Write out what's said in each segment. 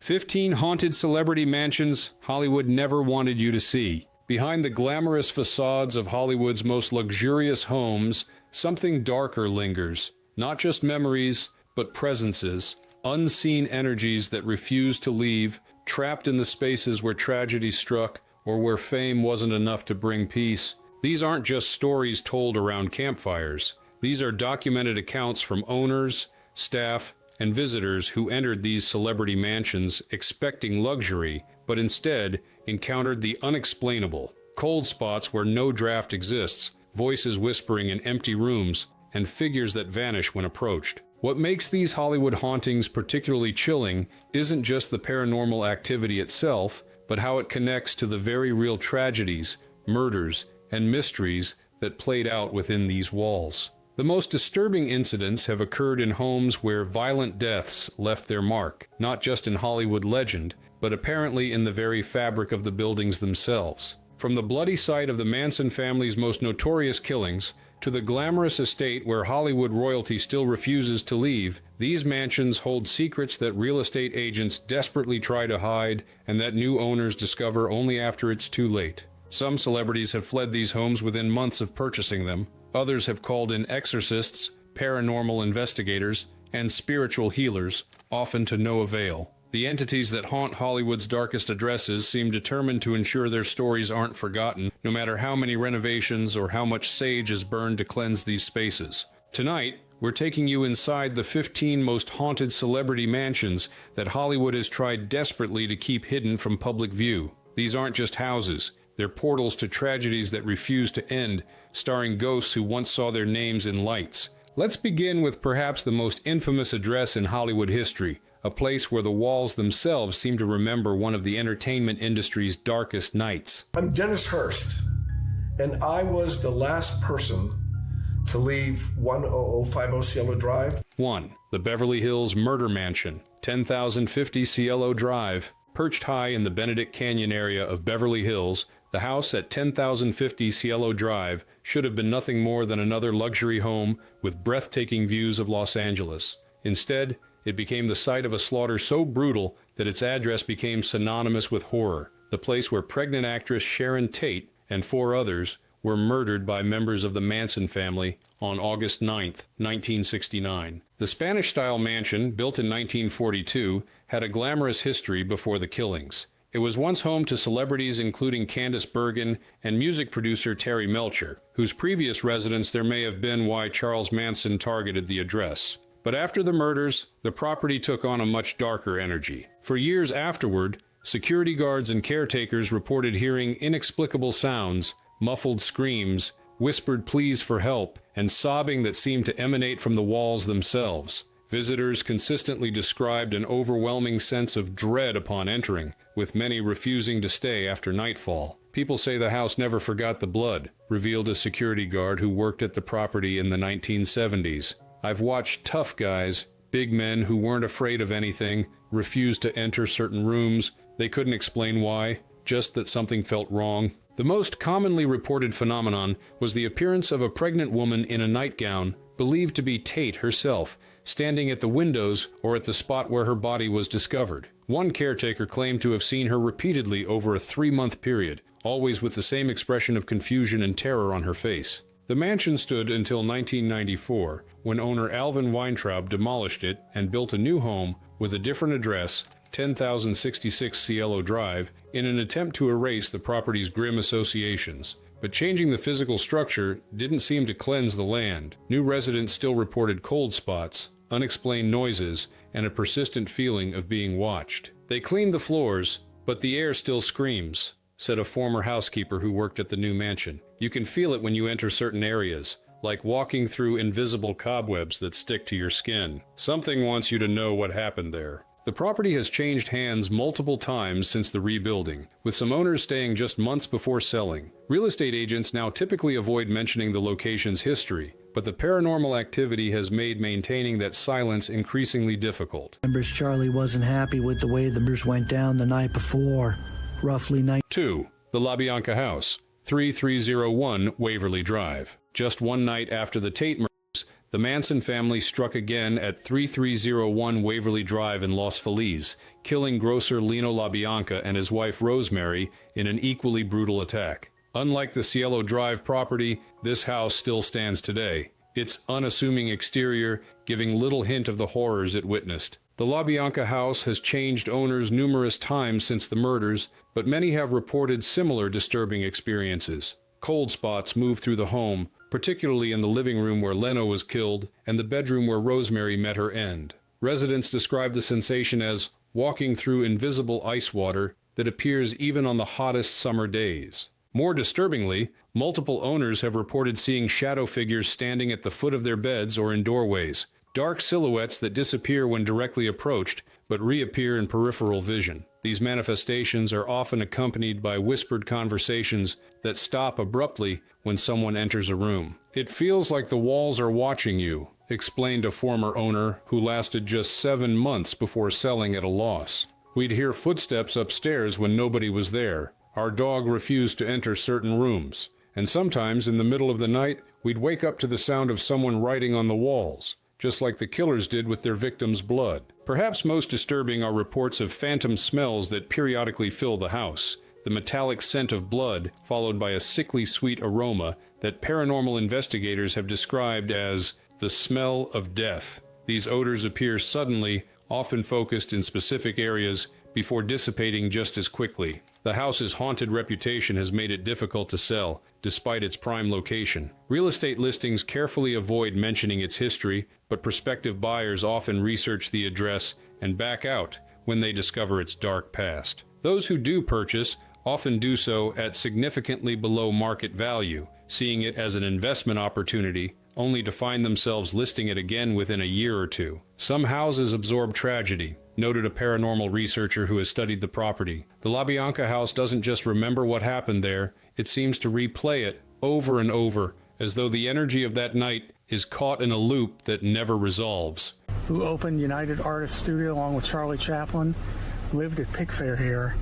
15 haunted celebrity mansions Hollywood never wanted you to see. Behind the glamorous facades of Hollywood's most luxurious homes, something darker lingers. Not just memories, but presences. Unseen energies that refuse to leave, trapped in the spaces where tragedy struck or where fame wasn't enough to bring peace. These aren't just stories told around campfires. These are documented accounts from owners, staff, and visitors who entered these celebrity mansions expecting luxury, but instead encountered the unexplainable. Cold spots where no draft exists, voices whispering in empty rooms, and figures that vanish when approached. What makes these Hollywood hauntings particularly chilling isn't just the paranormal activity itself, but how it connects to the very real tragedies, murders, and mysteries that played out within these walls. The most disturbing incidents have occurred in homes where violent deaths left their mark, not just in Hollywood legend, but apparently in the very fabric of the buildings themselves. From the bloody site of the Manson family's most notorious killings, to the glamorous estate where Hollywood royalty still refuses to leave, these mansions hold secrets that real estate agents desperately try to hide and that new owners discover only after it's too late. Some celebrities have fled these homes within months of purchasing them. Others have called in exorcists, paranormal investigators, and spiritual healers, often to no avail. The entities that haunt Hollywood's darkest addresses seem determined to ensure their stories aren't forgotten, no matter how many renovations or how much sage is burned to cleanse these spaces. Tonight, we're taking you inside the 15 most haunted celebrity mansions that Hollywood has tried desperately to keep hidden from public view. These aren't just houses. They're portals to tragedies that refuse to end, starring ghosts who once saw their names in lights. Let's begin with perhaps the most infamous address in Hollywood history, a place where the walls themselves seem to remember one of the entertainment industry's darkest nights. I'm Dennis Hurst, and I was the last person to leave 10050 Cielo Drive. 1. The Beverly Hills Murder Mansion, 10,050 Cielo Drive. Perched high in the Benedict Canyon area of Beverly Hills, the house at 10,050 Cielo Drive should have been nothing more than another luxury home with breathtaking views of Los Angeles. Instead, it became the site of a slaughter so brutal that its address became synonymous with horror, the place where pregnant actress Sharon Tate and 4 others were murdered by members of the Manson family on August 9, 1969. The Spanish-style mansion, built in 1942, had a glamorous history before the killings. It was once home to celebrities including Candice Bergen and music producer Terry Melcher, whose previous residence there may have been why Charles Manson targeted the address. But after the murders, the property took on a much darker energy. For years afterward, security guards and caretakers reported hearing inexplicable sounds, muffled screams, whispered pleas for help, and sobbing that seemed to emanate from the walls themselves. Visitors consistently described an overwhelming sense of dread upon entering, with many refusing to stay after nightfall. People say the house never forgot the blood, revealed a security guard who worked at the property in the 1970s. I've watched tough guys, big men who weren't afraid of anything, refuse to enter certain rooms. They couldn't explain why, just that something felt wrong. The most commonly reported phenomenon was the appearance of a pregnant woman in a nightgown, believed to be Tate herself, standing at the windows or at the spot where her body was discovered. One caretaker claimed to have seen her repeatedly over a 3-month period, always with the same expression of confusion and terror on her face. The mansion stood until 1994, when owner Alvin Weintraub demolished it and built a new home with a different address, 10,066 Cielo Drive, in an attempt to erase the property's grim associations. But changing the physical structure didn't seem to cleanse the land. New residents still reported cold spots, unexplained noises, and a persistent feeling of being watched. They cleaned the floors, but the air still screams, said a former housekeeper who worked at the new mansion. You can feel it when you enter certain areas, like walking through invisible cobwebs that stick to your skin. Something wants you to know what happened there. The property has changed hands multiple times since the rebuilding, with some owners staying just months before selling. Real estate agents now typically avoid mentioning the location's history, but the paranormal activity has made maintaining that silence increasingly difficult. Members Charlie wasn't happy with the way the murders went down the night before, roughly 2. The La Bianca House, 3301 Waverly Drive. Just one night after the Tate murders, The Manson family struck again at 3301 Waverly Drive in Los Feliz, killing grocer Lino LaBianca and his wife Rosemary in an equally brutal attack. Unlike the Cielo Drive property, this house still stands today, its unassuming exterior giving little hint of the horrors it witnessed. The LaBianca house has changed owners numerous times since the murders, but many have reported similar disturbing experiences. Cold spots move through the home, particularly in the living room where Leno was killed and the bedroom where Rosemary met her end. Residents describe the sensation as walking through invisible ice water that appears even on the hottest summer days. More disturbingly, multiple owners have reported seeing shadow figures standing at the foot of their beds or in doorways, dark silhouettes that disappear when directly approached but reappear in peripheral vision. These manifestations are often accompanied by whispered conversations that stop abruptly when someone enters a room. "It feels like the walls are watching you," explained a former owner who lasted just 7 months before selling at a loss. "We'd hear footsteps upstairs when nobody was there. Our dog refused to enter certain rooms. And sometimes, in the middle of the night, we'd wake up to the sound of someone writing on the walls, just like the killers did with their victims' blood." Perhaps most disturbing are reports of phantom smells that periodically fill the house. The metallic scent of blood, followed by a sickly sweet aroma that paranormal investigators have described as the smell of death. These odors appear suddenly, often focused in specific areas, before dissipating just as quickly. The house's haunted reputation has made it difficult to sell, despite its prime location. Real estate listings carefully avoid mentioning its history, but prospective buyers often research the address and back out when they discover its dark past. Those who do purchase often do so at significantly below market value, seeing it as an investment opportunity, only to find themselves listing it again within a year or two. "Some houses absorb tragedy," noted a paranormal researcher who has studied the property. "The LaBianca house doesn't just remember what happened there, it seems to replay it over and over, as though the energy of that night is caught in a loop that never resolves." Who opened United Artists Studio along with Charlie Chaplin, lived at Pickfair here.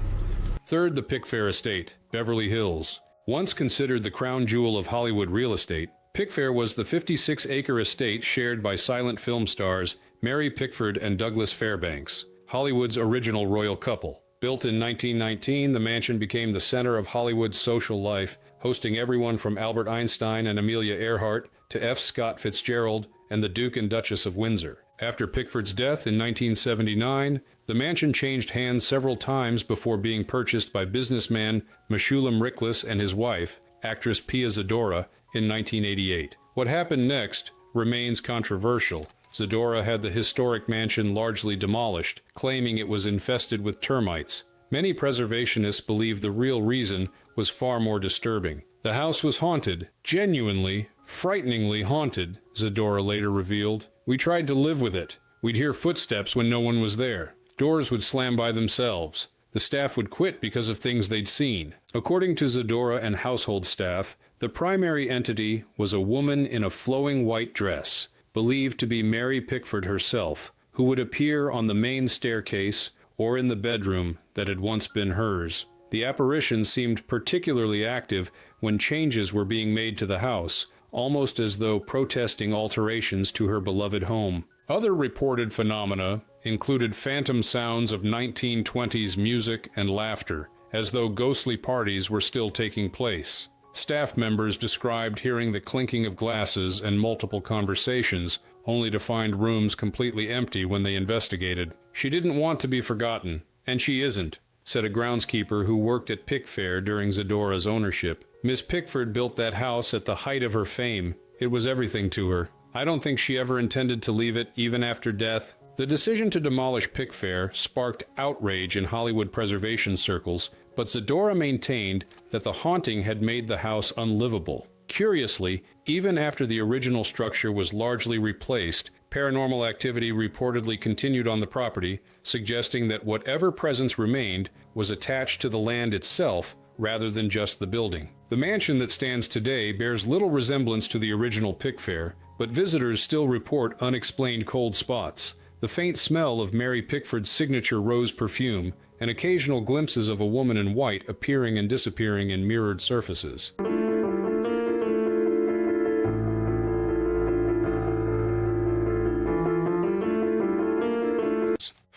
Third, the Pickfair Estate, Beverly Hills. Once considered the crown jewel of Hollywood real estate, Pickfair was the 56-acre estate shared by silent film stars Mary Pickford and Douglas Fairbanks, Hollywood's original royal couple. Built in 1919, the mansion became the center of Hollywood's social life, hosting everyone from Albert Einstein and Amelia Earhart to F. Scott Fitzgerald and the Duke and Duchess of Windsor. After Pickford's death in 1979, the mansion changed hands several times before being purchased by businessman Meshulam Riklis and his wife, actress Pia Zadora, in 1988. What happened next remains controversial. Zadora had the historic mansion largely demolished, claiming it was infested with termites. Many preservationists believe the real reason was far more disturbing. The house was haunted, genuinely, frighteningly haunted, Zadora later revealed. "We tried to live with it. We'd hear footsteps when no one was there. Doors would slam by themselves. The staff would quit because of things they'd seen." According to Zadora and household staff, the primary entity was a woman in a flowing white dress, believed to be Mary Pickford herself, who would appear on the main staircase or in the bedroom that had once been hers. The apparition seemed particularly active when changes were being made to the house, almost as though protesting alterations to her beloved home. Other reported phenomena included phantom sounds of 1920s music and laughter, as though ghostly parties were still taking place. Staff members described hearing the clinking of glasses and multiple conversations, only to find rooms completely empty when they investigated. "She didn't want to be forgotten, and she isn't," said a groundskeeper who worked at Pickfair during Zadora's ownership. "Miss Pickford built that house at the height of her fame. It was everything to her. I don't think she ever intended to leave it even after death." The decision to demolish Pickfair sparked outrage in Hollywood preservation circles, but Zadora maintained that the haunting had made the house unlivable. Curiously, even after the original structure was largely replaced, paranormal activity reportedly continued on the property, suggesting that whatever presence remained was attached to the land itself rather than just the building. The mansion that stands today bears little resemblance to the original Pickfair, but visitors still report unexplained cold spots, the faint smell of Mary Pickford's signature rose perfume, and occasional glimpses of a woman in white appearing and disappearing in mirrored surfaces.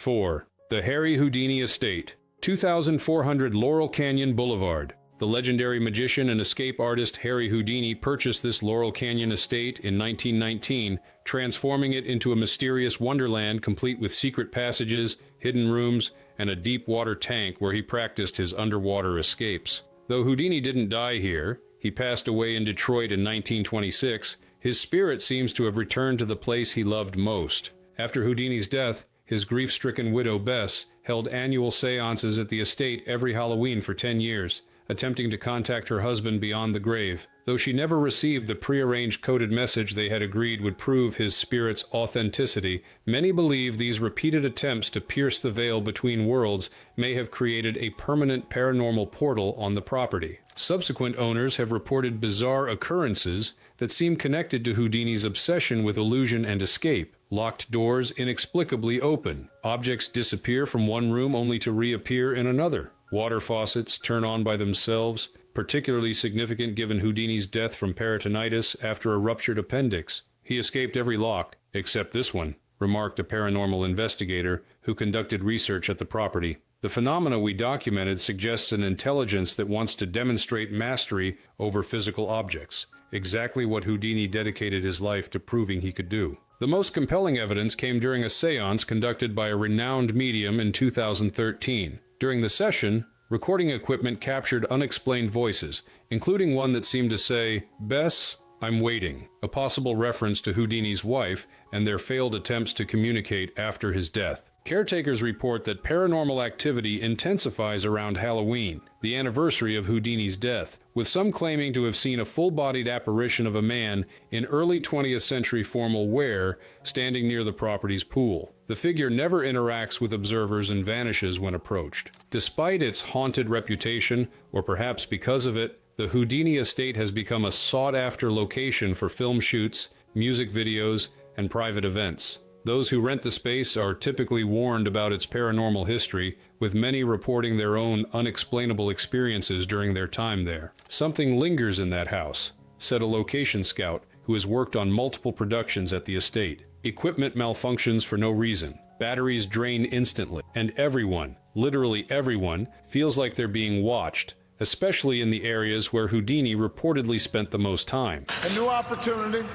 4. The Harry Houdini Estate, 2400 Laurel Canyon Boulevard. The legendary magician and escape artist Harry Houdini purchased this Laurel Canyon estate in 1919, transforming it into a mysterious wonderland complete with secret passages, hidden rooms, and a deep water tank where he practiced his underwater escapes. Though Houdini didn't die here, he passed away in Detroit in 1926, his spirit seems to have returned to the place he loved most. After Houdini's death, his grief-stricken widow Bess held annual seances at the estate every Halloween for 10 years, attempting to contact her husband beyond the grave. Though she never received the prearranged coded message they had agreed would prove his spirit's authenticity, many believe these repeated attempts to pierce the veil between worlds may have created a permanent paranormal portal on the property. Subsequent owners have reported bizarre occurrences that seem connected to Houdini's obsession with illusion and escape. Locked doors inexplicably open. Objects disappear from one room only to reappear in another. Water faucets turn on by themselves, particularly significant given Houdini's death from peritonitis after a ruptured appendix. He escaped every lock, except this one, remarked a paranormal investigator who conducted research at the property. The phenomena we documented suggests an intelligence that wants to demonstrate mastery over physical objects, exactly what Houdini dedicated his life to proving he could do. The most compelling evidence came during a seance conducted by a renowned medium in 2013. During the session, recording equipment captured unexplained voices, including one that seemed to say, "Bess, I'm waiting," a possible reference to Houdini's wife and their failed attempts to communicate after his death. Caretakers report that paranormal activity intensifies around Halloween, the anniversary of Houdini's death, with some claiming to have seen a full-bodied apparition of a man in early 20th century formal wear standing near the property's pool. The figure never interacts with observers and vanishes when approached. Despite its haunted reputation, or perhaps because of it, the Houdini estate has become a sought-after location for film shoots, music videos, and private events. Those who rent the space are typically warned about its paranormal history, with many reporting their own unexplainable experiences during their time there. "Something lingers in that house," said a location scout who has worked on multiple productions at the estate. "Equipment malfunctions for no reason. Batteries drain instantly. And everyone, literally everyone, feels like they're being watched, especially in the areas where Houdini reportedly spent the most time." A new opportunity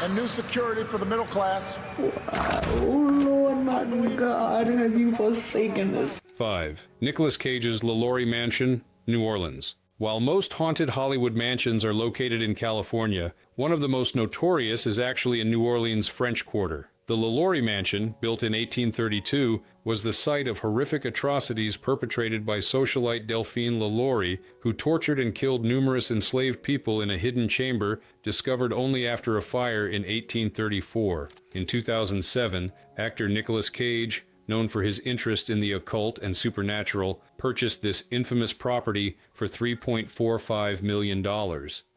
and new security for the middle class. Oh Lord, my God, have you forsaken us? 5. Nicolas Cage's LaLaurie Mansion, New Orleans. While most haunted Hollywood mansions are located in California, one of the most notorious is actually in New Orleans' French Quarter. The LaLaurie Mansion, built in 1832, was the site of horrific atrocities perpetrated by socialite Delphine LaLaurie, who tortured and killed numerous enslaved people in a hidden chamber discovered only after a fire in 1834. In 2007, actor Nicolas Cage, known for his interest in the occult and supernatural, purchased this infamous property for $3.45 million.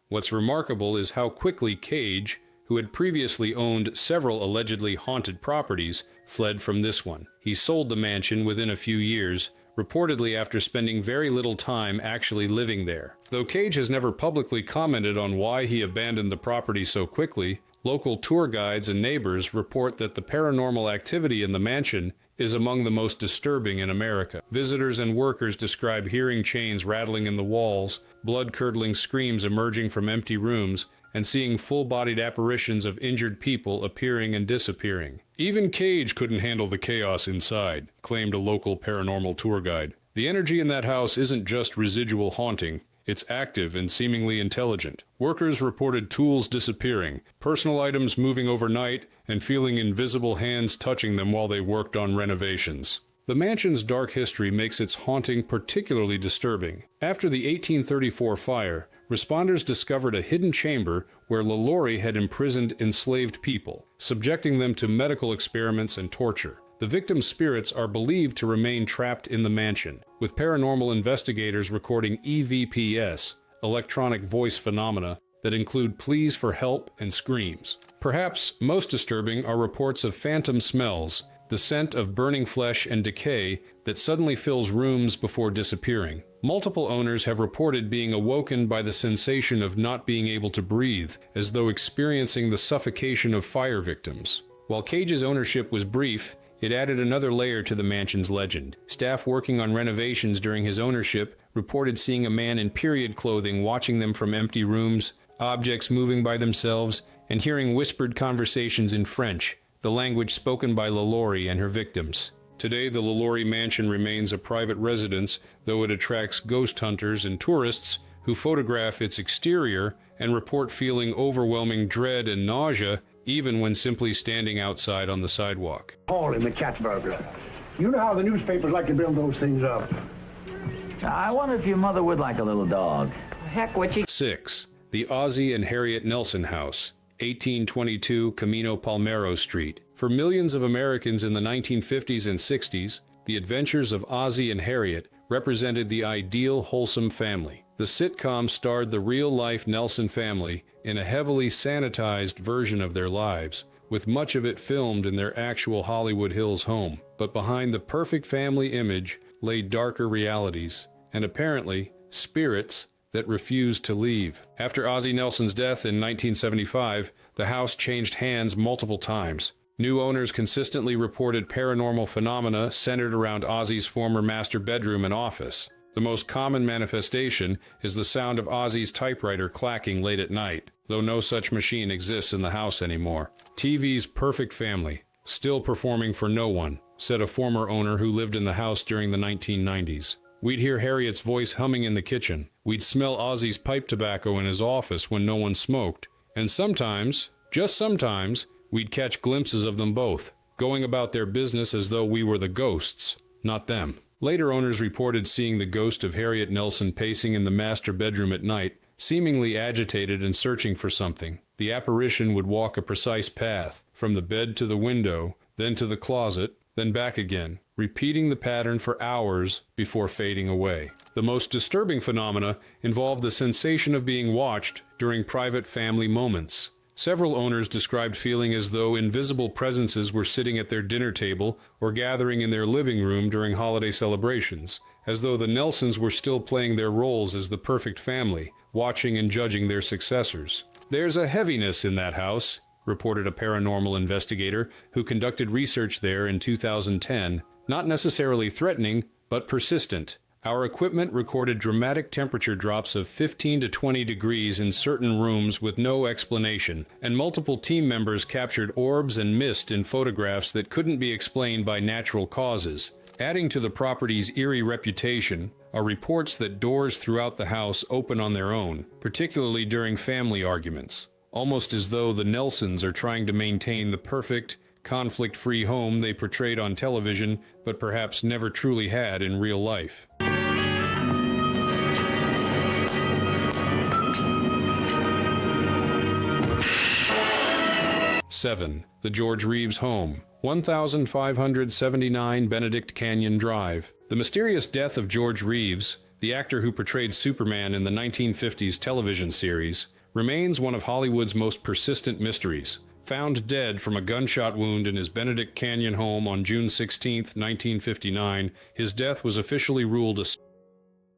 What's remarkable is how quickly Cage, who had previously owned several allegedly haunted properties, fled from this one. He sold the mansion within a few years, reportedly after spending very little time actually living there. Though Cage has never publicly commented on why he abandoned the property so quickly, local tour guides and neighbors report that the paranormal activity in the mansion is among the most disturbing in America. Visitors and workers describe hearing chains rattling in the walls, blood-curdling screams emerging from empty rooms, and seeing full-bodied apparitions of injured people appearing and disappearing. Even Cage couldn't handle the chaos inside, claimed a local paranormal tour guide. The energy in that house isn't just residual haunting, it's active and seemingly intelligent. Workers reported tools disappearing, personal items moving overnight, and feeling invisible hands touching them while they worked on renovations. The mansion's dark history makes its haunting particularly disturbing. After the 1834 fire, responders discovered a hidden chamber where LaLaurie had imprisoned enslaved people, subjecting them to medical experiments and torture. The victims' spirits are believed to remain trapped in the mansion, with paranormal investigators recording EVPs, electronic voice phenomena, that include pleas for help and screams. Perhaps most disturbing are reports of phantom smells, the scent of burning flesh and decay that suddenly fills rooms before disappearing. Multiple owners have reported being awoken by the sensation of not being able to breathe, as though experiencing the suffocation of fire victims. While Cage's ownership was brief, It added another layer to the mansion's legend. Staff working on renovations during his ownership reported seeing a man in period clothing watching them from empty rooms, objects moving by themselves, and hearing whispered conversations in French, the language spoken by LaLaurie and her victims. Today, the LaLaurie mansion remains a private residence, though it attracts ghost hunters and tourists who photograph its exterior and report feeling overwhelming dread and nausea even when simply standing outside on the sidewalk. Call him a cat burglar. You know how the newspapers like to build those things up. I wonder if your mother would like a little dog. Heck, what you... 6. The Ozzie and Harriet Nelson House, 1822 Camino Palmero Street. For millions of Americans in the 1950s and 60s, the adventures of Ozzie and Harriet represented the ideal wholesome family. The sitcom starred the real-life Nelson family in a heavily sanitized version of their lives, with much of it filmed in their actual Hollywood Hills home. But behind the perfect family image lay darker realities, and apparently spirits that refused to leave. After Ozzie Nelson's death in 1975, the house changed hands multiple times. New owners consistently reported paranormal phenomena centered around Ozzie's former master bedroom and office. The most common manifestation is the sound of Ozzie's typewriter clacking late at night, though no such machine exists in the house anymore. TV's perfect family, still performing for no one, said a former owner who lived in the house during the 1990s. We'd hear Harriet's voice humming in the kitchen. We'd smell Ozzie's pipe tobacco in his office when no one smoked. And sometimes, just sometimes, we'd catch glimpses of them both, going about their business as though we were the ghosts, not them. Later owners reported seeing the ghost of Harriet Nelson pacing in the master bedroom at night, seemingly agitated and searching for something. The apparition would walk a precise path, from the bed to the window, then to the closet, then back again, repeating the pattern for hours before fading away. The most disturbing phenomena involved the sensation of being watched during private family moments. Several owners described feeling as though invisible presences were sitting at their dinner table or gathering in their living room during holiday celebrations, as though the Nelsons were still playing their roles as the perfect family, watching and judging their successors. "There's a heaviness in that house," reported a paranormal investigator who conducted research there in 2010, "not necessarily threatening, but persistent. Our equipment recorded dramatic temperature drops of 15 to 20 degrees in certain rooms with no explanation, and multiple team members captured orbs and mist in photographs that couldn't be explained by natural causes." Adding to the property's eerie reputation are reports that doors throughout the house open on their own, particularly during family arguments, almost as though the Nelsons are trying to maintain the perfect, conflict-free home they portrayed on television but perhaps never truly had in real life. 7. The George Reeves Home, 1579 Benedict Canyon Drive. The mysterious death of George Reeves, the actor who portrayed Superman in the 1950s television series, remains one of Hollywood's most persistent mysteries. Found dead from a gunshot wound in his Benedict Canyon home on June 16, 1959, his death was officially ruled a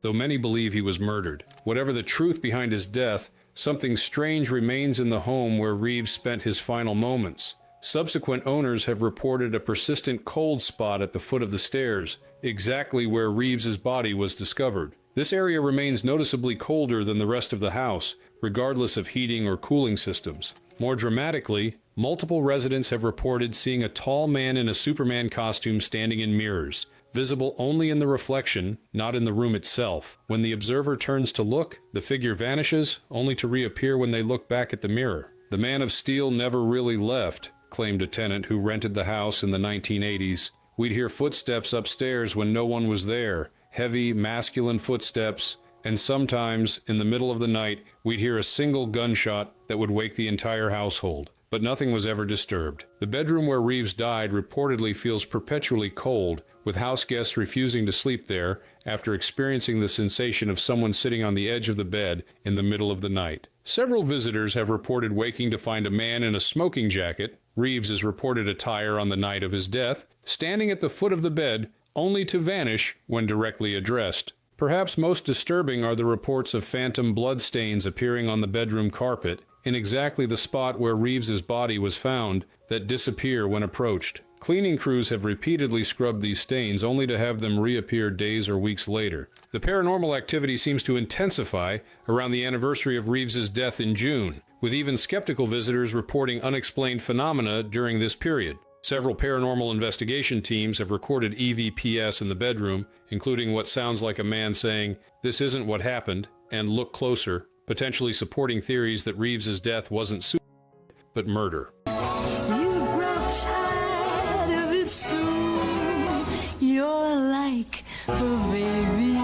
though many believe he was murdered. Whatever the truth behind his death, something strange remains in the home where Reeves spent his final moments. Subsequent owners have reported a persistent cold spot at the foot of the stairs, exactly where Reeves's body was discovered. This area remains noticeably colder than the rest of the house, regardless of heating or cooling systems. More dramatically, multiple residents have reported seeing a tall man in a Superman costume standing in mirrors, visible only in the reflection, not in the room itself. When the observer turns to look, the figure vanishes, only to reappear when they look back at the mirror. "The Man of Steel never really left," claimed a tenant who rented the house in the 1980s. "We'd hear footsteps upstairs when no one was there, heavy, masculine footsteps, and sometimes, in the middle of the night, we'd hear a single gunshot that would wake the entire household. But nothing was ever disturbed." The bedroom where Reeves died reportedly feels perpetually cold, with house guests refusing to sleep there after experiencing the sensation of someone sitting on the edge of the bed in the middle of the night. Several visitors have reported waking to find a man in a smoking jacket, Reeves's reported attire on the night of his death, standing at the foot of the bed, only to vanish when directly addressed. Perhaps most disturbing are the reports of phantom bloodstains appearing on the bedroom carpet, in exactly the spot where Reeves's body was found, that disappear when approached, Cleaning crews have repeatedly scrubbed these stains only to have them reappear days or weeks later. The paranormal activity seems to intensify around the anniversary of Reeves's death in June, with even skeptical visitors reporting unexplained phenomena during this period. Several paranormal investigation teams have recorded EVPs in the bedroom, including what sounds like a man saying, "This isn't what happened," and "Look closer," potentially supporting theories that Reeves's death wasn't suicide, but murder. You're like a baby.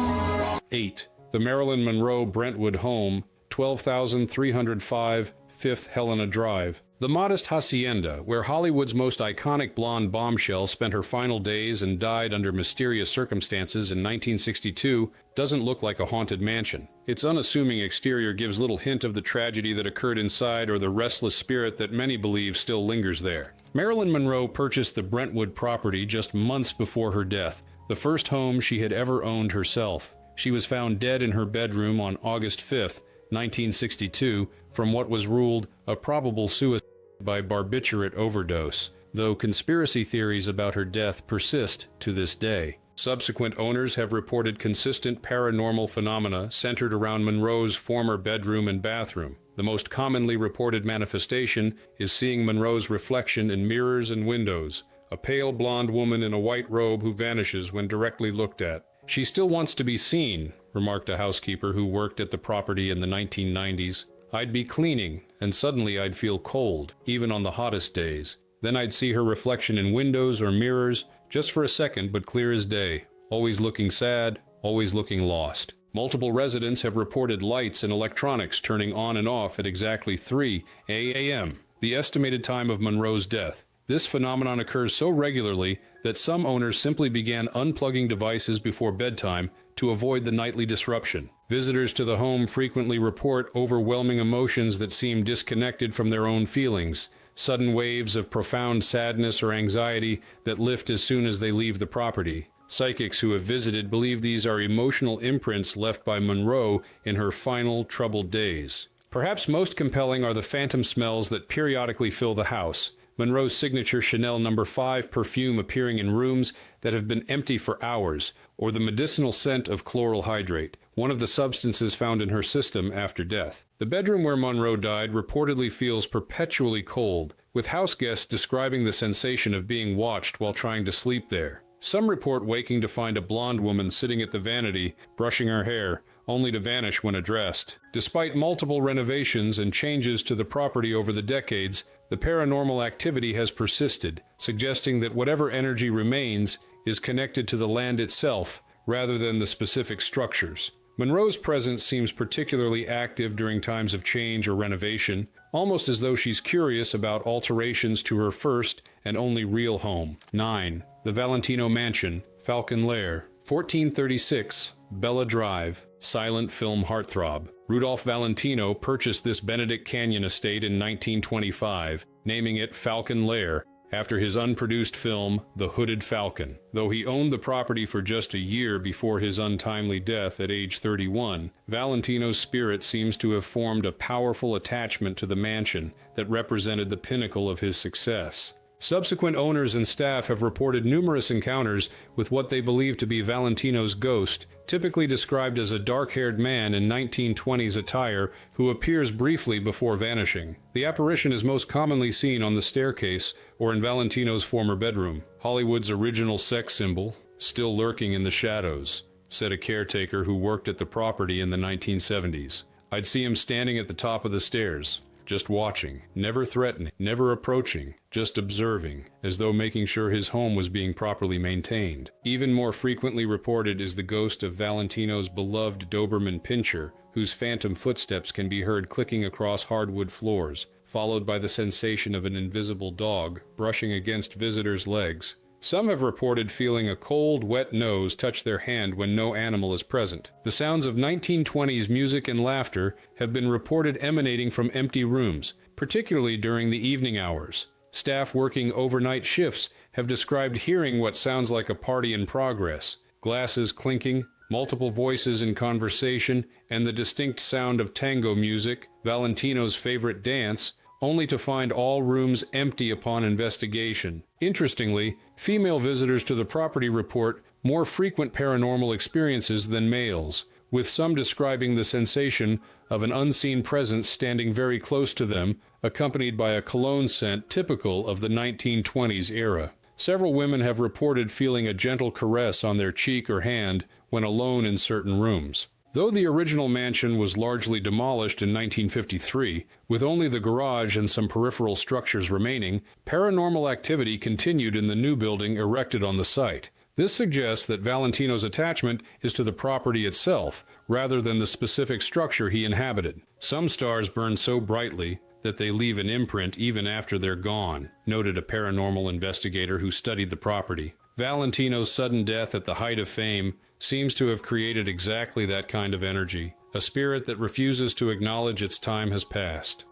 8. The Marilyn Monroe Brentwood home, 12,305 5th Helena Drive. The modest hacienda, where Hollywood's most iconic blonde bombshell spent her final days and died under mysterious circumstances in 1962, doesn't look like a haunted mansion. Its unassuming exterior gives little hint of the tragedy that occurred inside or the restless spirit that many believe still lingers there. Marilyn Monroe purchased the Brentwood property just months before her death, the first home she had ever owned herself. She was found dead in her bedroom on August 5, 1962, from what was ruled a probable suicide by barbiturate overdose, though conspiracy theories about her death persist to this day. Subsequent owners have reported consistent paranormal phenomena centered around Monroe's former bedroom and bathroom. The most commonly reported manifestation is seeing Monroe's reflection in mirrors and windows, a pale blonde woman in a white robe who vanishes when directly looked at. "She still wants to be seen," remarked a housekeeper who worked at the property in the 1990s. "I'd be cleaning, and suddenly I'd feel cold, even on the hottest days. Then I'd see her reflection in windows or mirrors, just for a second, but clear as day. Always looking sad, always looking lost." Multiple residents have reported lights and electronics turning on and off at exactly 3 a.m., the estimated time of Monroe's death. This phenomenon occurs so regularly that some owners simply began unplugging devices before bedtime to avoid the nightly disruption. Visitors to the home frequently report overwhelming emotions that seem disconnected from their own feelings, sudden waves of profound sadness or anxiety that lift as soon as they leave the property. Psychics who have visited believe these are emotional imprints left by Monroe in her final troubled days. Perhaps most compelling are the phantom smells that periodically fill the house. Monroe's signature Chanel No. 5 perfume appearing in rooms that have been empty for hours, or the medicinal scent of chloral hydrate, one of the substances found in her system after death. The bedroom where Monroe died reportedly feels perpetually cold, with house guests describing the sensation of being watched while trying to sleep there. Some report waking to find a blonde woman sitting at the vanity, brushing her hair, only to vanish when addressed. Despite multiple renovations and changes to the property over the decades, the paranormal activity has persisted, suggesting that whatever energy remains is connected to the land itself rather than the specific structures. Monroe's presence seems particularly active during times of change or renovation, almost as though she's curious about alterations to her first and only real home. 9. The Valentino Mansion, Falcon Lair, 1436 Bella Drive, silent film heartthrob. Rudolph Valentino purchased this Benedict Canyon estate in 1925, naming it Falcon Lair, after his unproduced film, The Hooded Falcon. Though he owned the property for just a year before his untimely death at age 31, Valentino's spirit seems to have formed a powerful attachment to the mansion that represented the pinnacle of his success. Subsequent owners and staff have reported numerous encounters with what they believe to be Valentino's ghost, typically described as a dark-haired man in 1920s attire who appears briefly before vanishing. The apparition is most commonly seen on the staircase or in Valentino's former bedroom. "Hollywood's original sex symbol, still lurking in the shadows," said a caretaker who worked at the property in the 1970s. "I'd see him standing at the top of the stairs, just watching, never threatening, never approaching, just observing, as though making sure his home was being properly maintained." Even more frequently reported is the ghost of Valentino's beloved Doberman Pinscher, whose phantom footsteps can be heard clicking across hardwood floors, followed by the sensation of an invisible dog brushing against visitors' legs. Some have reported feeling a cold, wet nose touch their hand when no animal is present. The sounds of 1920s music and laughter have been reported emanating from empty rooms, particularly during the evening hours. Staff working overnight shifts have described hearing what sounds like a party in progress, glasses clinking, multiple voices in conversation, and the distinct sound of tango music, Valentino's favorite dance, only to find all rooms empty upon investigation. Interestingly, female visitors to the property report more frequent paranormal experiences than males, with some describing the sensation of an unseen presence standing very close to them, accompanied by a cologne scent typical of the 1920s era. Several women have reported feeling a gentle caress on their cheek or hand when alone in certain rooms. Though the original mansion was largely demolished in 1953, with only the garage and some peripheral structures remaining, paranormal activity continued in the new building erected on the site. This suggests that Valentino's attachment is to the property itself, rather than the specific structure he inhabited. Some stars burn so brightly that they leave an imprint even after they're gone, noted a paranormal investigator who studied the property. Valentino's sudden death at the height of fame seems to have created exactly that kind of energy, a spirit that refuses to acknowledge its time has passed.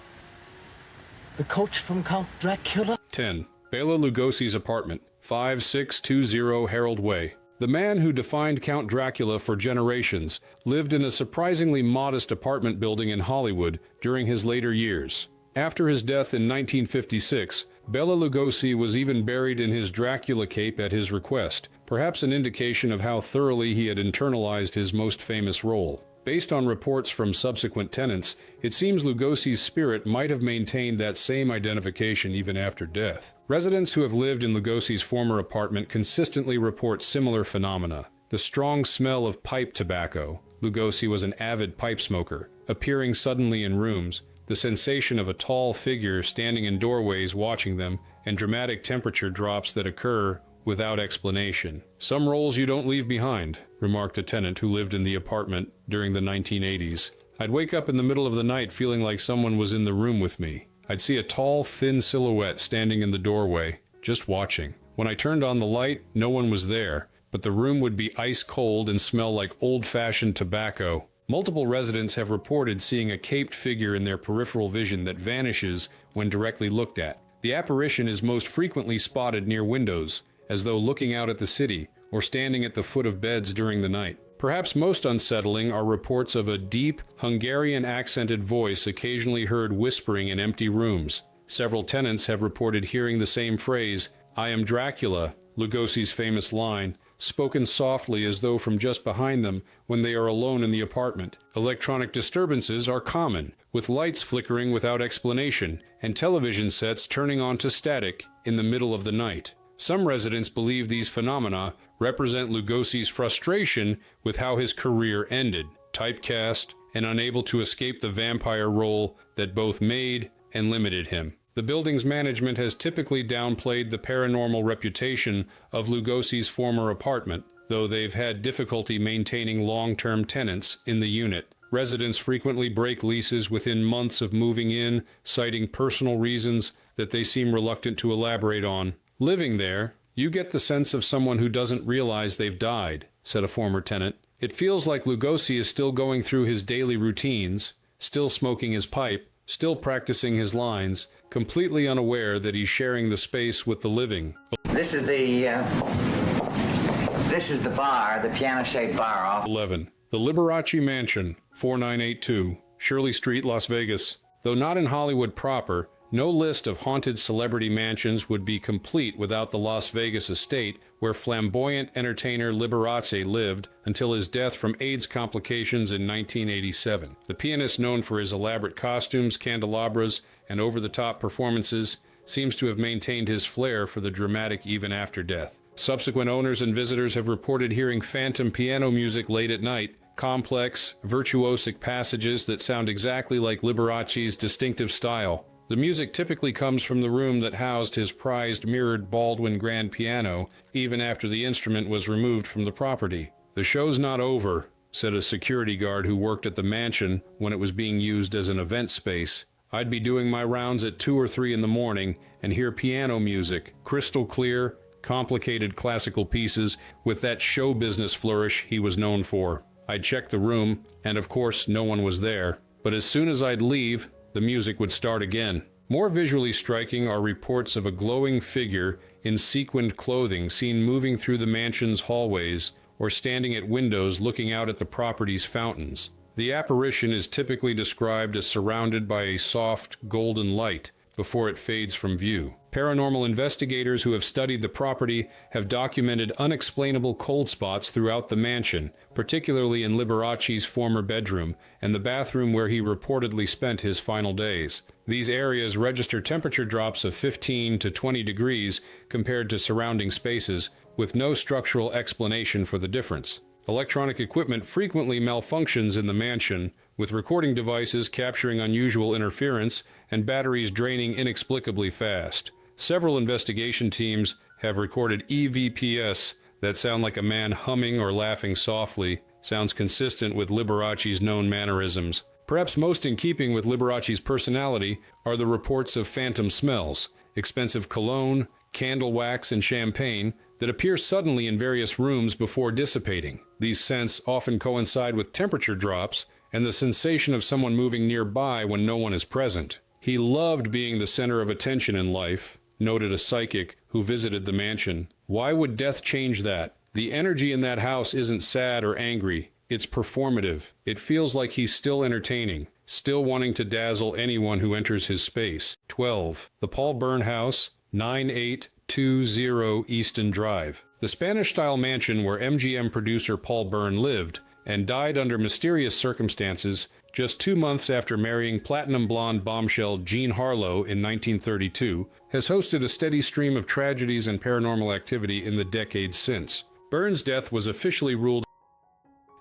The coach from Count Dracula? 10. Bela Lugosi's apartment, 5620 Harold Way. The man who defined Count Dracula for generations lived in a surprisingly modest apartment building in Hollywood during his later years. After his death in 1956, Bela Lugosi was even buried in his Dracula cape at his request, perhaps an indication of how thoroughly he had internalized his most famous role. Based on reports from subsequent tenants, it seems Lugosi's spirit might have maintained that same identification even after death. Residents who have lived in Lugosi's former apartment consistently report similar phenomena. The strong smell of pipe tobacco — Lugosi was an avid pipe smoker — appearing suddenly in rooms, the sensation of a tall figure standing in doorways watching them, and dramatic temperature drops that occur without explanation. "Some rolls you don't leave behind," remarked a tenant who lived in the apartment during the 1980s. "I'd wake up in the middle of the night feeling like someone was in the room with me. I'd see a tall, thin silhouette standing in the doorway, just watching. When I turned on the light, no one was there, but the room would be ice cold and smell like old-fashioned tobacco." Multiple residents have reported seeing a caped figure in their peripheral vision that vanishes when directly looked at. The apparition is most frequently spotted near windows, as though looking out at the city, or standing at the foot of beds during the night. Perhaps most unsettling are reports of a deep, Hungarian-accented voice occasionally heard whispering in empty rooms. Several tenants have reported hearing the same phrase, "I am Dracula," Lugosi's famous line, spoken softly as though from just behind them when they are alone in the apartment. Electronic disturbances are common, with lights flickering without explanation, and television sets turning on to static in the middle of the night. Some residents believe these phenomena represent Lugosi's frustration with how his career ended, typecast, and unable to escape the vampire role that both made and limited him. The building's management has typically downplayed the paranormal reputation of Lugosi's former apartment, though they've had difficulty maintaining long-term tenants in the unit. Residents frequently break leases within months of moving in, citing personal reasons that they seem reluctant to elaborate on. "Living there, you get the sense of someone who doesn't realize they've died," said a former tenant. "It feels like Lugosi is still going through his daily routines, still smoking his pipe, still practicing his lines, completely unaware that he's sharing the space with the living." This is the bar, the piano-shaped bar off 11. The Liberace Mansion, 4982, Shirley Street, Las Vegas. Though not in Hollywood proper, no list of haunted celebrity mansions would be complete without the Las Vegas estate where flamboyant entertainer Liberace lived until his death from AIDS complications in 1987. The pianist, known for his elaborate costumes, candelabras, and over-the-top performances, seems to have maintained his flair for the dramatic even after death. Subsequent owners and visitors have reported hearing phantom piano music late at night, complex, virtuosic passages that sound exactly like Liberace's distinctive style. The music typically comes from the room that housed his prized mirrored Baldwin grand piano, even after the instrument was removed from the property. "The show's not over," said a security guard who worked at the mansion when it was being used as an event space. "I'd be doing my rounds at 2 or 3 in the morning and hear piano music, crystal clear, complicated classical pieces with that show business flourish he was known for. I'd check the room, and of course no one was there. But as soon as I'd leave, the music would start again." More visually striking are reports of a glowing figure in sequined clothing seen moving through the mansion's hallways or standing at windows looking out at the property's fountains. The apparition is typically described as surrounded by a soft, golden light, before it fades from view. Paranormal investigators who have studied the property have documented unexplainable cold spots throughout the mansion, particularly in Liberace's former bedroom and the bathroom where he reportedly spent his final days. These areas register temperature drops of 15 to 20 degrees compared to surrounding spaces, with no structural explanation for the difference. Electronic equipment frequently malfunctions in the mansion, with recording devices capturing unusual interference and batteries draining inexplicably fast. Several investigation teams have recorded EVPs that sound like a man humming or laughing softly. Sounds consistent with Liberace's known mannerisms. Perhaps most in keeping with Liberace's personality are the reports of phantom smells, expensive cologne, candle wax, and champagne that appear suddenly in various rooms before dissipating. These scents often coincide with temperature drops and the sensation of someone moving nearby when no one is present. He loved being the center of attention in life, noted a psychic who visited the mansion. Why would death change that? The energy in that house isn't sad or angry. It's performative. It feels like he's still entertaining, still wanting to dazzle anyone who enters his space. 12. The Paul Bern House, 9820 Easton Drive. The Spanish-style mansion where MGM producer Paul Bern lived and died under mysterious circumstances just 2 months after marrying platinum blonde bombshell Jean Harlow in 1932, has hosted a steady stream of tragedies and paranormal activity in the decades since. Bern's death was officially ruled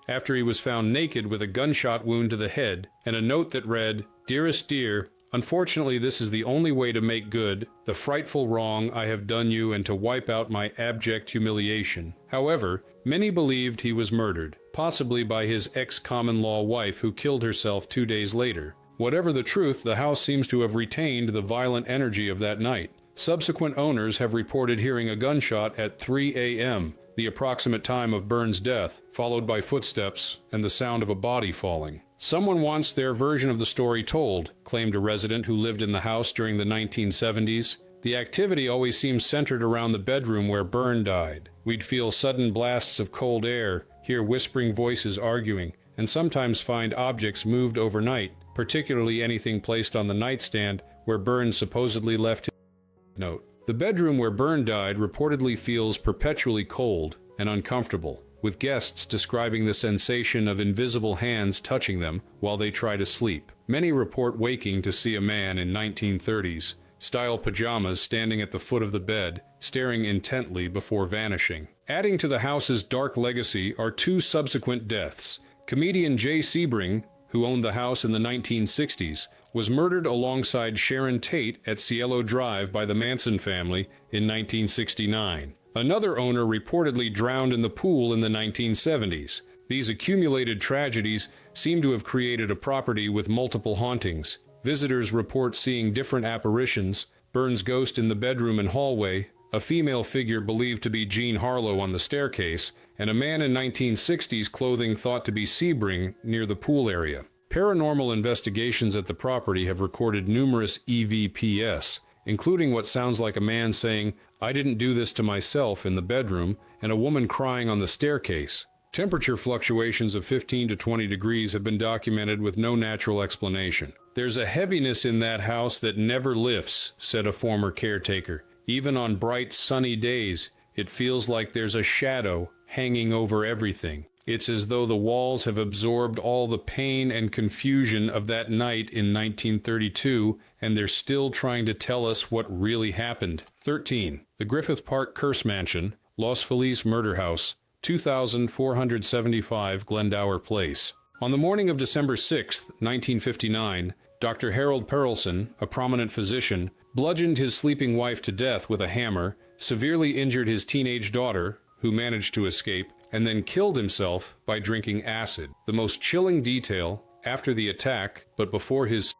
after he was found naked with a gunshot wound to the head and a note that read, "Dearest dear, unfortunately this is the only way to make good the frightful wrong I have done you and to wipe out my abject humiliation." However, many believed he was murdered, possibly by his ex-common-law wife who killed herself 2 days later. Whatever the truth, the house seems to have retained the violent energy of that night. Subsequent owners have reported hearing a gunshot at 3 a.m., the approximate time of Bern's death, followed by footsteps and the sound of a body falling. "Someone wants their version of the story told," claimed a resident who lived in the house during the 1970s. "The activity always seems centered around the bedroom where Bern died. We'd feel sudden blasts of cold air, hear whispering voices arguing, and sometimes find objects moved overnight, particularly anything placed on the nightstand where Bern supposedly left his note." The bedroom where Bern died reportedly feels perpetually cold and uncomfortable, with guests describing the sensation of invisible hands touching them while they try to sleep. Many report waking to see a man in 1930s style pajamas standing at the foot of the bed, staring intently before vanishing. Adding to the house's dark legacy are 2 subsequent deaths. Comedian Jay Sebring, who owned the house in the 1960s, was murdered alongside Sharon Tate at Cielo Drive by the Manson family in 1969. Another owner reportedly drowned in the pool in the 1970s. These accumulated tragedies seem to have created a property with multiple hauntings. Visitors report seeing different apparitions, Bern's ghost in the bedroom and hallway, a female figure believed to be Jean Harlow on the staircase, and a man in 1960s clothing thought to be Sebring near the pool area. Paranormal investigations at the property have recorded numerous EVPs, including what sounds like a man saying, "I didn't do this to myself," in the bedroom, and a woman crying on the staircase. Temperature fluctuations of 15 to 20 degrees have been documented with no natural explanation. "There's a heaviness in that house that never lifts," said a former caretaker. "Even on bright, sunny days, it feels like there's a shadow hanging over everything. It's as though the walls have absorbed all the pain and confusion of that night in 1932, and they're still trying to tell us what really happened." 13. The Griffith Park Curse Mansion, Los Feliz Murder House, 2475 Glendower Place. On the morning of December 6, 1959, Dr. Harold Perelson, a prominent physician, bludgeoned his sleeping wife to death with a hammer, severely injured his teenage daughter, who managed to escape, and then killed himself by drinking acid. The most chilling detail, after the attack, but before his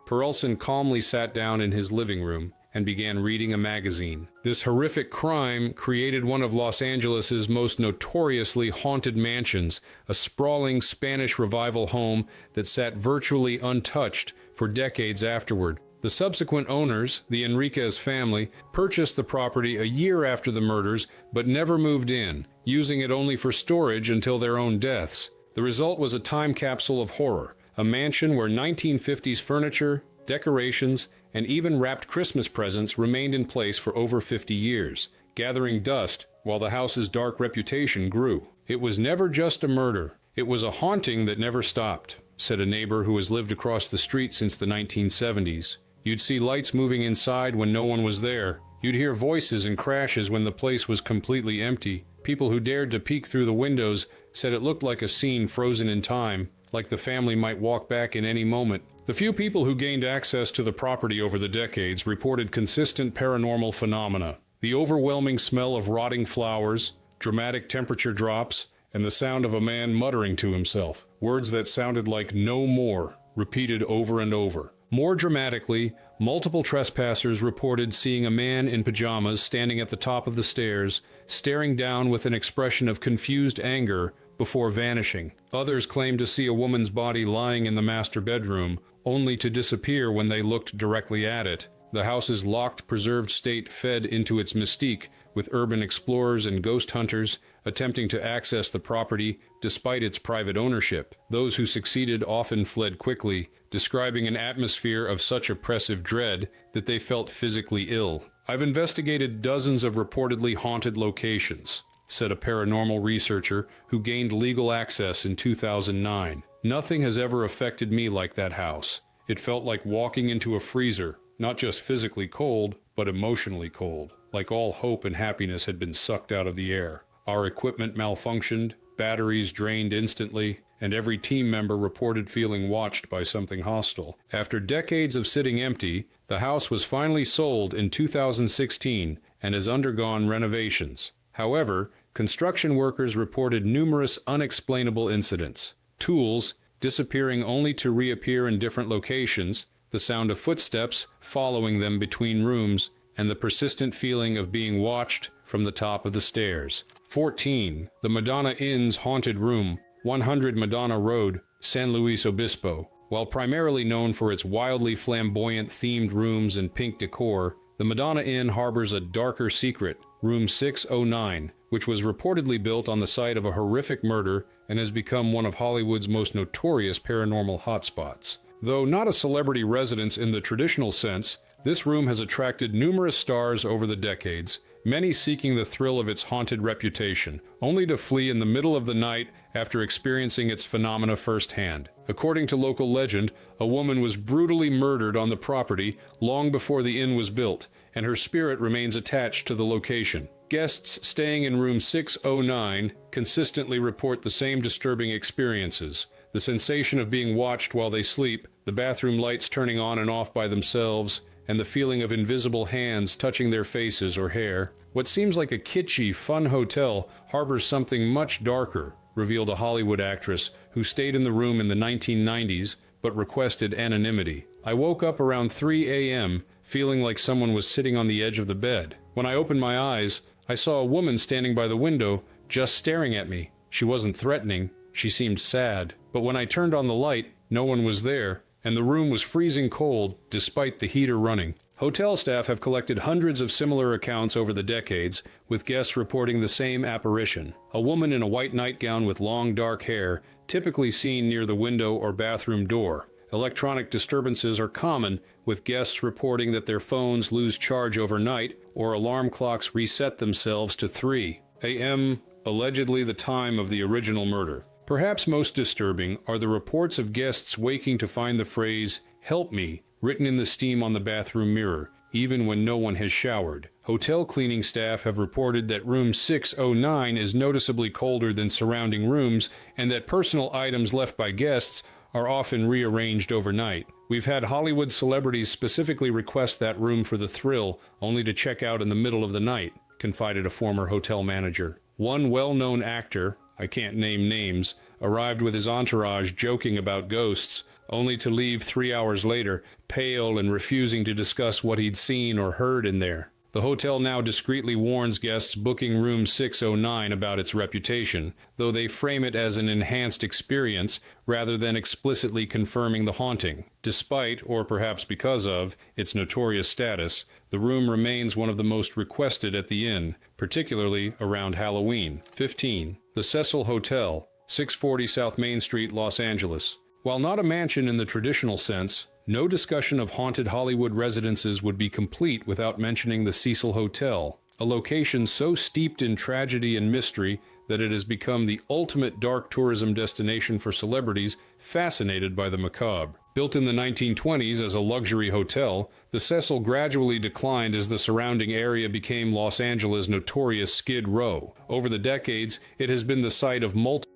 Perelson calmly sat down in his living room and began reading a magazine. This horrific crime created one of Los Angeles's most notoriously haunted mansions, a sprawling Spanish Revival home that sat virtually untouched for decades afterward. The subsequent owners, the Enriquez family, purchased the property a year after the murders, but never moved in, using it only for storage until their own deaths. The result was a time capsule of horror, a mansion where 1950s furniture, decorations, and even wrapped Christmas presents remained in place for over 50 years, gathering dust while the house's dark reputation grew. It was never just a murder. It was a haunting that never stopped, said a neighbor who has lived across the street since the 1970s. You'd see lights moving inside when no one was there. You'd hear voices and crashes when the place was completely empty. People who dared to peek through the windows said it looked like a scene frozen in time, like the family might walk back in any moment. The few people who gained access to the property over the decades reported consistent paranormal phenomena. The overwhelming smell of rotting flowers, dramatic temperature drops, and the sound of a man muttering to himself. Words that sounded like "no more," repeated over and over. More dramatically, multiple trespassers reported seeing a man in pajamas standing at the top of the stairs, staring down with an expression of confused anger before vanishing. Others claimed to see a woman's body lying in the master bedroom, only to disappear when they looked directly at it. The house's locked, preserved state fed into its mystique, with urban explorers and ghost hunters attempting to access the property despite its private ownership. Those who succeeded often fled quickly, describing an atmosphere of such oppressive dread that they felt physically ill. I've investigated dozens of reportedly haunted locations, said a paranormal researcher who gained legal access in 2009. Nothing has ever affected me like that house. It felt like walking into a freezer, not just physically cold, but emotionally cold, like all hope and happiness had been sucked out of the air. Our equipment malfunctioned, batteries drained instantly, and every team member reported feeling watched by something hostile. After decades of sitting empty, the house was finally sold in 2016 and has undergone renovations. However, construction workers reported numerous unexplainable incidents. Tools disappearing only to reappear in different locations, the sound of footsteps following them between rooms, and the persistent feeling of being watched from the top of the stairs. 14. The Madonna Inn's Haunted Room, 100 Madonna Road, San Luis Obispo. While primarily known for its wildly flamboyant themed rooms and pink decor, the Madonna Inn harbors a darker secret, Room 609, which was reportedly built on the site of a horrific murder and has become one of Hollywood's most notorious paranormal hotspots. Though not a celebrity residence in the traditional sense, this room has attracted numerous stars over the decades, many seeking the thrill of its haunted reputation, only to flee in the middle of the night after experiencing its phenomena firsthand. According to local legend, a woman was brutally murdered on the property long before the inn was built, and her spirit remains attached to the location. Guests staying in room 609 consistently report the same disturbing experiences. The sensation of being watched while they sleep, the bathroom lights turning on and off by themselves, and the feeling of invisible hands touching their faces or hair. What seems like a kitschy, fun hotel harbors something much darker, revealed a Hollywood actress who stayed in the room in the 1990s but requested anonymity. I woke up around 3 a.m. feeling like someone was sitting on the edge of the bed. When I opened my eyes, I saw a woman standing by the window, just staring at me. She wasn't threatening, she seemed sad. But when I turned on the light, no one was there, and the room was freezing cold despite the heater running. Hotel staff have collected hundreds of similar accounts over the decades, with guests reporting the same apparition. A woman in a white nightgown with long dark hair, typically seen near the window or bathroom door. Electronic disturbances are common, with guests reporting that their phones lose charge overnight or alarm clocks reset themselves to 3 a.m., allegedly the time of the original murder. Perhaps most disturbing are the reports of guests waking to find the phrase, "Help me," written in the steam on the bathroom mirror, even when no one has showered. Hotel cleaning staff have reported that room 609 is noticeably colder than surrounding rooms, and that personal items left by guests are often rearranged overnight. We've had Hollywood celebrities specifically request that room for the thrill, only to check out in the middle of the night, confided a former hotel manager. One well-known actor, I can't name names, arrived with his entourage joking about ghosts, only to leave 3 hours later, pale and refusing to discuss what he'd seen or heard in there. The hotel now discreetly warns guests booking room 609 about its reputation, though they frame it as an enhanced experience rather than explicitly confirming the haunting. Despite, or perhaps because of, its notorious status, the room remains one of the most requested at the inn, particularly around Halloween. 15. The Cecil Hotel, 640 South Main Street, Los Angeles. While not a mansion in the traditional sense, No discussion of haunted Hollywood residences would be complete without mentioning the Cecil Hotel, a location so steeped in tragedy and mystery that it has become the ultimate dark tourism destination for celebrities fascinated by the macabre. Built in the 1920s as a luxury hotel, the Cecil gradually declined as the surrounding area became Los Angeles' notorious Skid Row. Over the decades, it has been the site of multiple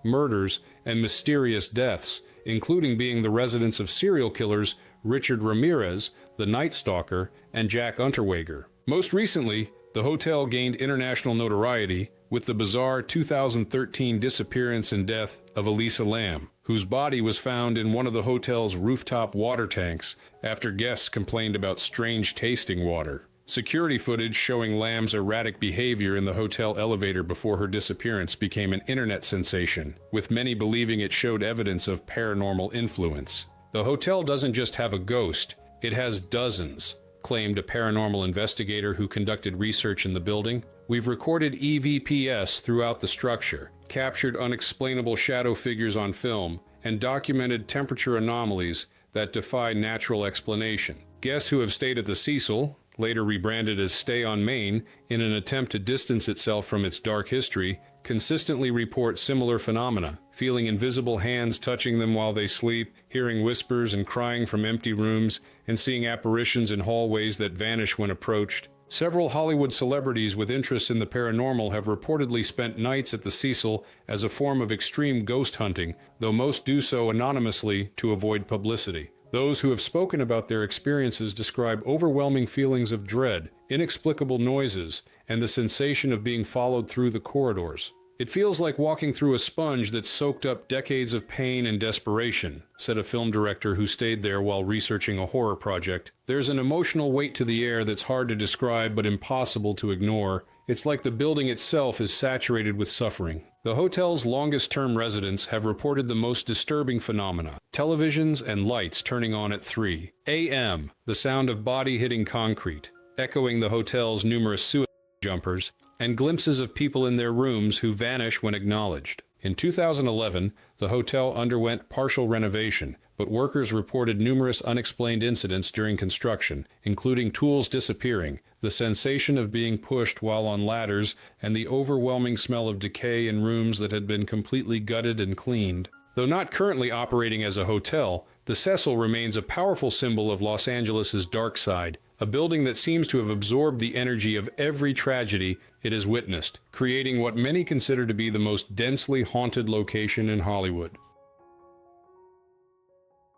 murders and mysterious deaths, including being the residence of serial killers Richard Ramirez, the Night Stalker, and Jack Unterweger. Most recently, the hotel gained international notoriety with the bizarre 2013 disappearance and death of Elisa Lam, whose body was found in one of the hotel's rooftop water tanks after guests complained about strange tasting water. Security footage showing Lam's erratic behavior in the hotel elevator before her disappearance became an internet sensation, with many believing it showed evidence of paranormal influence. The hotel doesn't just have a ghost, it has dozens, claimed a paranormal investigator who conducted research in the building. We've recorded EVPs throughout the structure, captured unexplainable shadow figures on film, and documented temperature anomalies that defy natural explanation. Guests who have stayed at the Cecil, later rebranded as Stay on Main in an attempt to distance itself from its dark history, consistently report similar phenomena, feeling invisible hands touching them while they sleep, hearing whispers and crying from empty rooms, and seeing apparitions in hallways that vanish when approached. Several Hollywood celebrities with interests in the paranormal have reportedly spent nights at the Cecil as a form of extreme ghost hunting, though most do so anonymously to avoid publicity. Those who have spoken about their experiences describe overwhelming feelings of dread, inexplicable noises, and the sensation of being followed through the corridors. It feels like walking through a sponge that's soaked up decades of pain and desperation, said a film director who stayed there while researching a horror project. There's an emotional weight to the air that's hard to describe but impossible to ignore. It's like the building itself is saturated with suffering. The hotel's longest-term residents have reported the most disturbing phenomena: televisions and lights turning on at 3 a.m., the sound of body hitting concrete, echoing the hotel's numerous suicide jumpers, and glimpses of people in their rooms who vanish when acknowledged. In 2011, the hotel underwent partial renovation, but workers reported numerous unexplained incidents during construction, including tools disappearing, the sensation of being pushed while on ladders, and the overwhelming smell of decay in rooms that had been completely gutted and cleaned. Though not currently operating as a hotel, the Cecil remains a powerful symbol of Los Angeles' dark side, a building that seems to have absorbed the energy of every tragedy it has witnessed, creating what many consider to be the most densely haunted location in Hollywood.